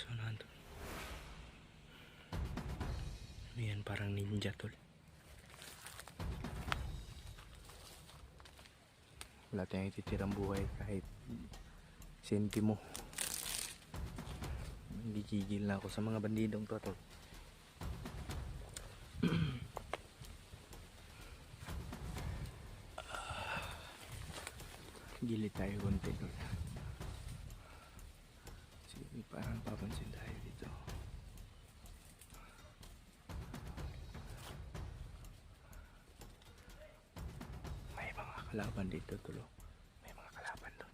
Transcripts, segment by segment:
Saan to? Ayan, parang ninja tol. Wala tayong ititirang buhay kahit sentimo. Gigigil na ako sa mga bandidong to tol. Gilid tayo konti tol. Sige, parang papansin tayo dito. May mga kalaban dito tol. May mga kalaban doon.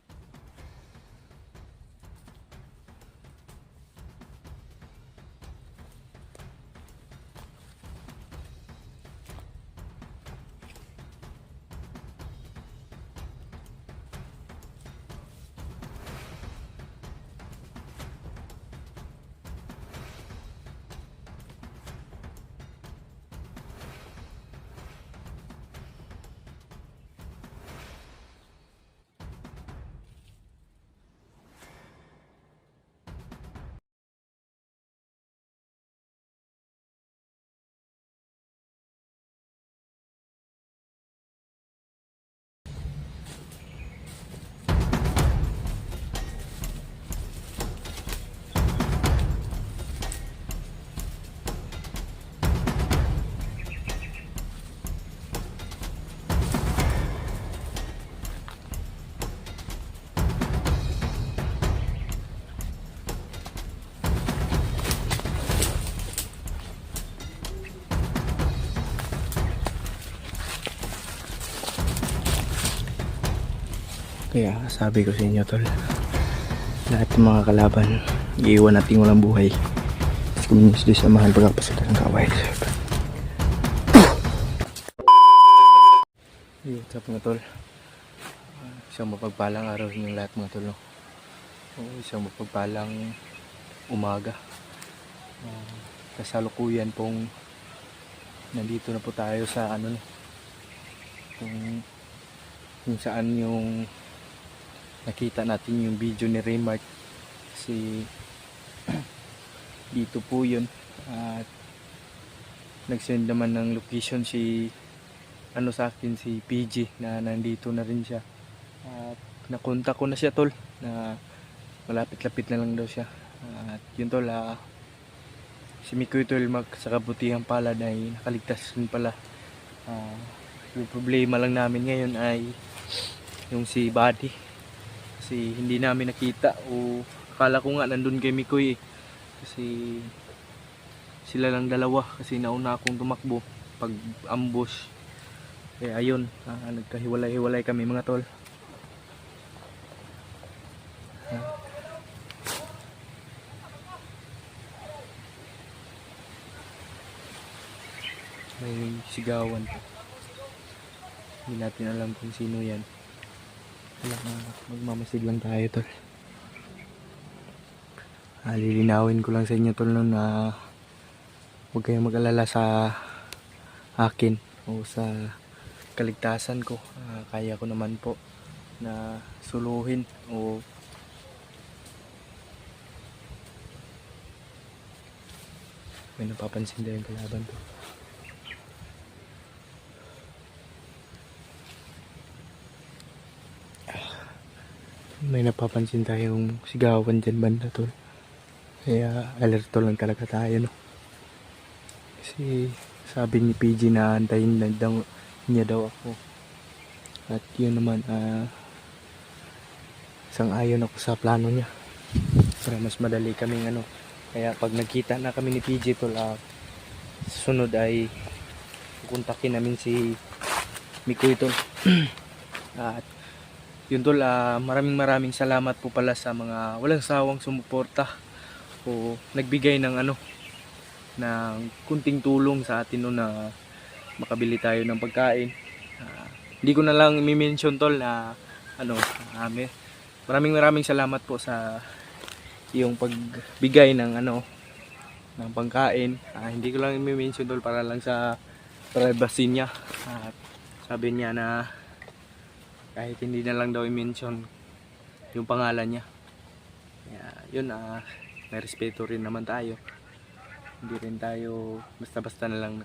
Kaya sabi ko sa inyo tol, lahat ng mga kalaban iiwan natin walang buhay. Kuminis din sa mahal pagkapasada ng kaway. What's up mga tol? Isang mapagpalang araw sa lahat mga tol. Isang mapagpalang umaga. Kasalukuyan pong nandito na po tayo sa kung saan yung nakita natin yung video ni Raymart kasi dito po yun at nag-send naman ng location sa akin si PG na nandito na rin siya at nakontak ko na siya tol na malapit-lapit na lang daw siya at yun tol si Mikoy tol sa kabutihang palad ay nakaligtas rin pala. Yung problema lang namin ngayon ay yung si Buddy kasi hindi namin nakita o akala ko nga nandun kay Mikoy kasi sila lang dalawa kasi nauna akong tumakbo pag ambush kaya ayun nagkahiwalay-hiwalay kami mga tol. May sigawan hindi natin alam kung sino yan. Magmamasid lang tayo tol. Lilinawin ko lang sa inyo tol na huwag kayong mag-alala sa akin o sa kaligtasan ko. Kaya ko naman po na suluhin o may napapansin din yung kalaban to. May napapansin tayong sigawan dyan banda tol. Kaya alerto lang talaga tayo no. Kasi sabi ni PG na antayin na niya daw ako. At yun naman sang-ayon ako sa plano niya. Para mas madali kaming Kaya pag nagkita na kami ni PG tol sunod ay kukontakin namin si Mikoy tol. At yun tol, maraming salamat po pala sa mga walang sawang sumuporta o nagbigay ng ng kunting tulong sa atin na makabili tayo ng pagkain. Hindi ko na lang i-mention tol na maraming salamat po sa yung pagbigay ng ng pagkain. Hindi ko lang i-mention tol para lang sa privacy niya. Sabi niya na kahit hindi na lang daw i-mention yung pangalan niya. Kaya yun may respeto rin naman tayo. Hindi rin tayo basta-basta na lang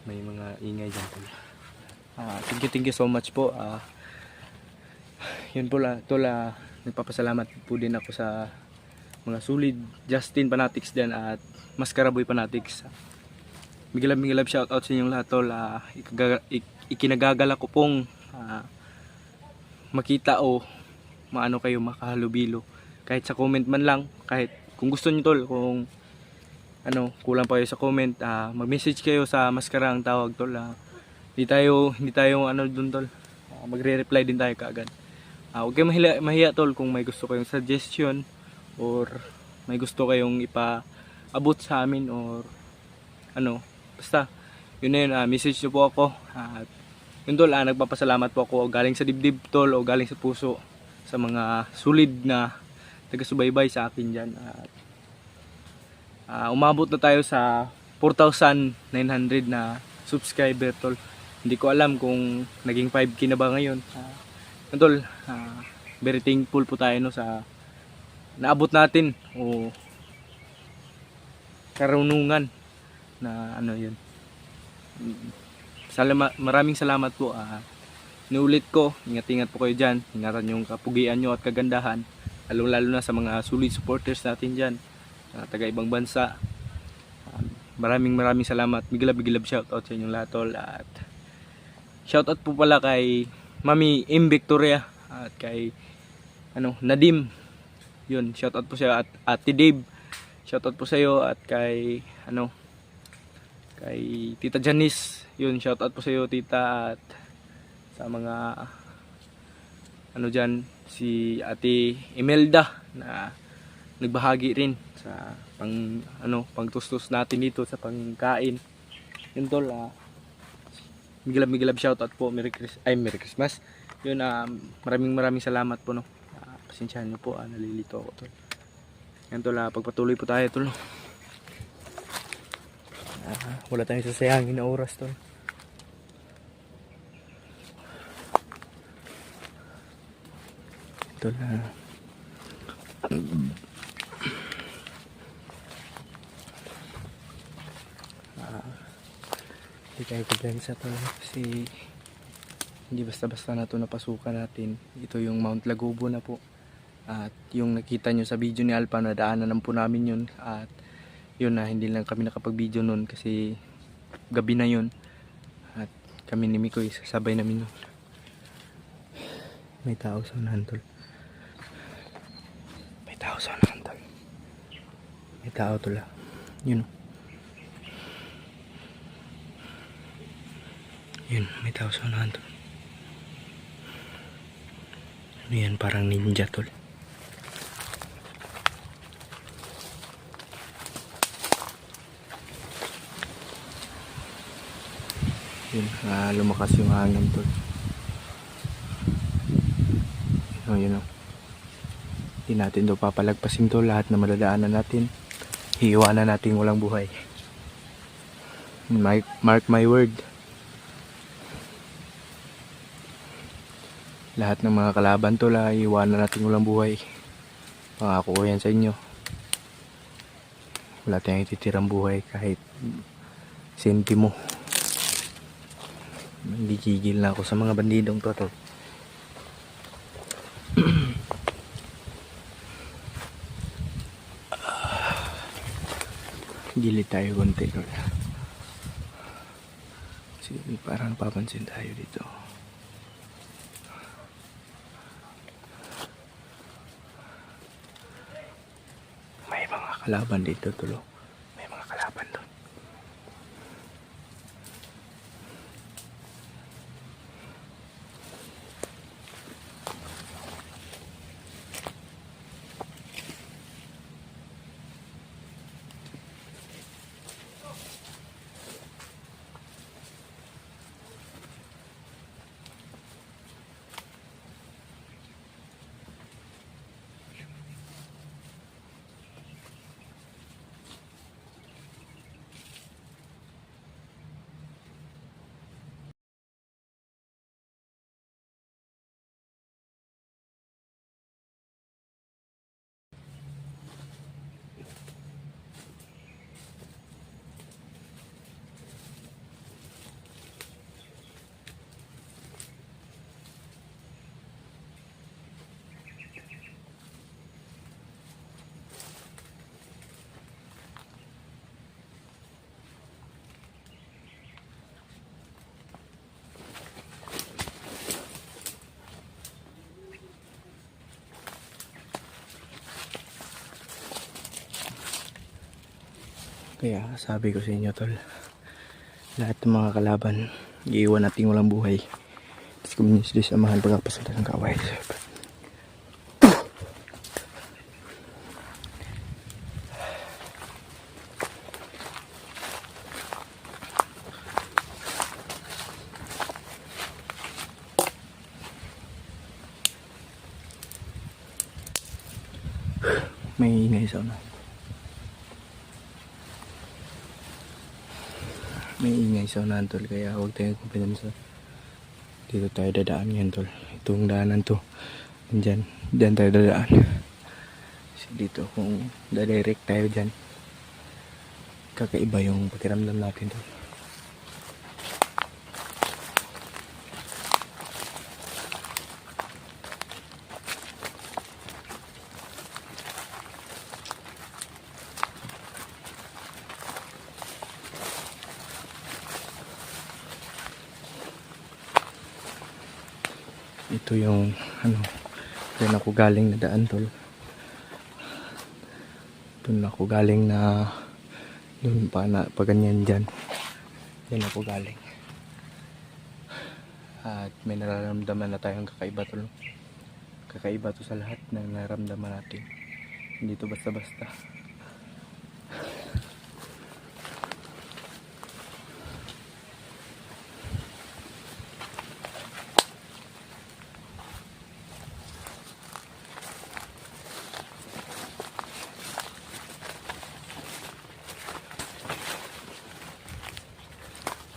may mga ingay dyan tol. Thank you so much po. Yun po tol, nagpapasalamat po din ako sa mga solid Justin Fanatics din at Mascaraboy Fanatics. Migilab shoutout sa inyong lahat tol. Ikinagagala ko pong makita o maano kayo, makahalubilo kahit sa comment man lang. Kahit kung gusto niyo tol, kung kulang pa kayo sa comment, mag-message kayo sa Mascara ang tawag tol. Hindi tayo dun tol, magre-reply din tayo kaagad. Huwag kayong mahiya tol kung may gusto kayong suggestion or may gusto kayong ipaabot sa amin or basta yun na yun. Message nyo po ako at yun tol, nagpapasalamat po ako galing sa dibdib tol o galing sa puso sa mga solid na taga-subaybay sa akin dyan. At umabot na tayo sa 4,900 na subscriber tol. Hindi ko alam kung naging 5K na ba ngayon. Tol, very thankful po tayo sa naabot natin o karunungan na yun. Maraming salamat po. Inuulit ko, ingat-ingat po kayo dyan. Ingatan yung kapugian nyo at kagandahan, lalo na sa mga solid supporters natin dyan, taga ibang bansa. Maraming salamat. Bigilab shoutout sa inyong lahat tol. At shoutout po pala kay Mami M. Victoria at kay Nadim. Yun, shoutout po siya. At Ate Dave, shoutout po sa iyo. At kay kay Tita Janice, yun, shoutout po sa iyo tita. At sa mga dyan, si Ate Imelda na nagbahagi rin sa pangtustos natin dito sa pangkain. Yun tol, migilab shoutout po. Merry Christmas. Yun, maraming salamat po pasensyahan niyo po, nalilito ako tol. Yan tol, pagpatuloy po tayo tol. Wala tayong sasayangin na oras tol. Tol, hindi tayo kumpensa tol kasi hindi basta-basta na ito napasukan natin. Ito yung Mount Lagobo na po. At yung nakita nyo sa video ni Alpa, nadaanan po namin yun. At yun hindi lang kami nakapag-video nun kasi gabi na yun. At kami ni Mikoy, sasabay namin yun. May tao sa unahan tol. May tao tol. Yun. Yun, may tao sa unahan tol. Yan, parang ninja tol. Yun, lumakas yung hangin tol. Yun. Hindi natin daw papalagpasin to lahat na madadaanan natin. Iiwanan natin walang buhay. Mark my word. Lahat ng mga kalaban to iiwanan natin walang buhay. Pangako ko yan sa inyo. Wala tayong ititirang buhay kahit sentimo. Hindi gigil na ako sa mga bandidong to tol. Gilid tayo konti tol. Kasi parang papansin tayo dito. May mga kalaban dito tol. May mga kalaban doon. Kaya sabi ko sa inyo tol, lahat ng mga kalaban iiwan natin walang buhay. Tapos kuminis din sa mahal pagkapasada ng kaway. May ingay sa unahan. May ingay sa unahan tol, kaya huwag tayong kumpiyansa. Dito tayo dadaan yan tol. Itong daanan to, dyan tayo dadaan. So, dito kung dadirect tayo dyan, kakaiba yung pakiramdam natin tol. Ito yung doon ako galing na daan tol. Doon ako galing na doon pa ganyan dyan. Doon ako galing. At may nararamdaman na tayong kakaiba tol. Kakaiba to sa lahat na nararamdaman natin. Hindi to basta-basta.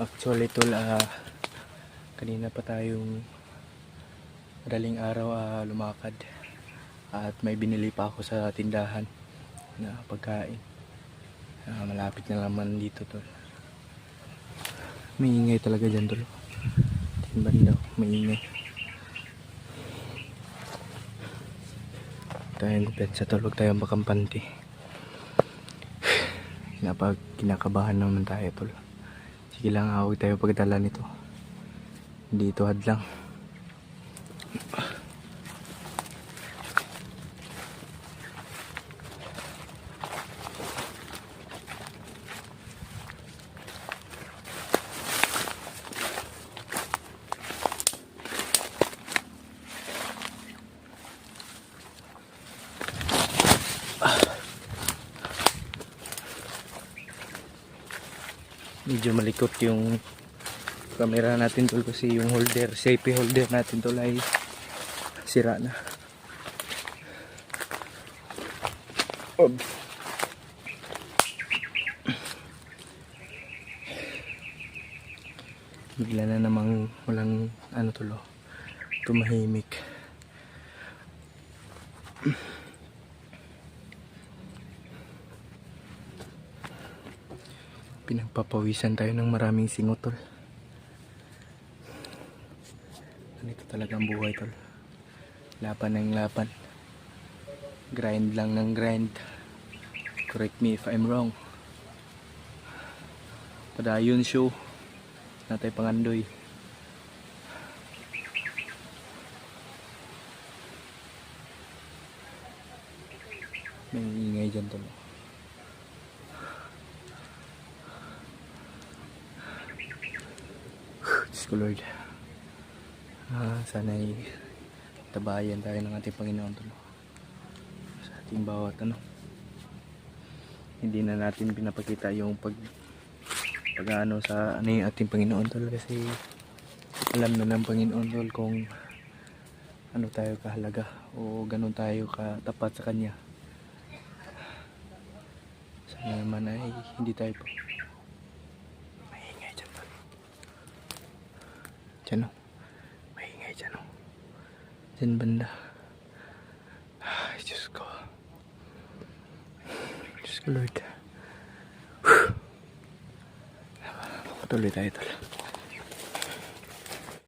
Actually tol, kanina pa tayong madaling araw lumakad at may binili pa ako sa tindahan na pagkain. Malapit na naman dito tol. May ingay talaga dyan tol. Yung banda may ingay. Tayong kumpensa tol, huwag tayong makampante. Kinakabahan naman tayo tol. Sige lang, huwag tayo pagdala nito. Dito hadlang. Medyo malikot yung camera natin tol kasi yung holder, safety holder natin tol ay sira na. Bigla na namang walang tol, tumahimik. Pinagpapawisan tayo ng maraming singot tol. Ganito talaga ang buhay tol. Laban ng laban. Grind lang ng grind. Correct me if I'm wrong. Padayon show. Natay pangandoy. May ingay dyan tol. Diyos ko Lord. Sana'y tabayan tayo ng ating Panginoon tol. Sa ating bawat hindi na natin pinapakita yung pag-ano sa yung ating Panginoon tol, kasi alam na ng Panginoon tol kung ano tayo kahalaga o ganun tayo katapat sa Kanya. Sana naman ay hindi tayo po maingay dyan tol. Dyan maingay dyan dyan banda. Ay Diyos ko Lord. Patuloy tayo tol.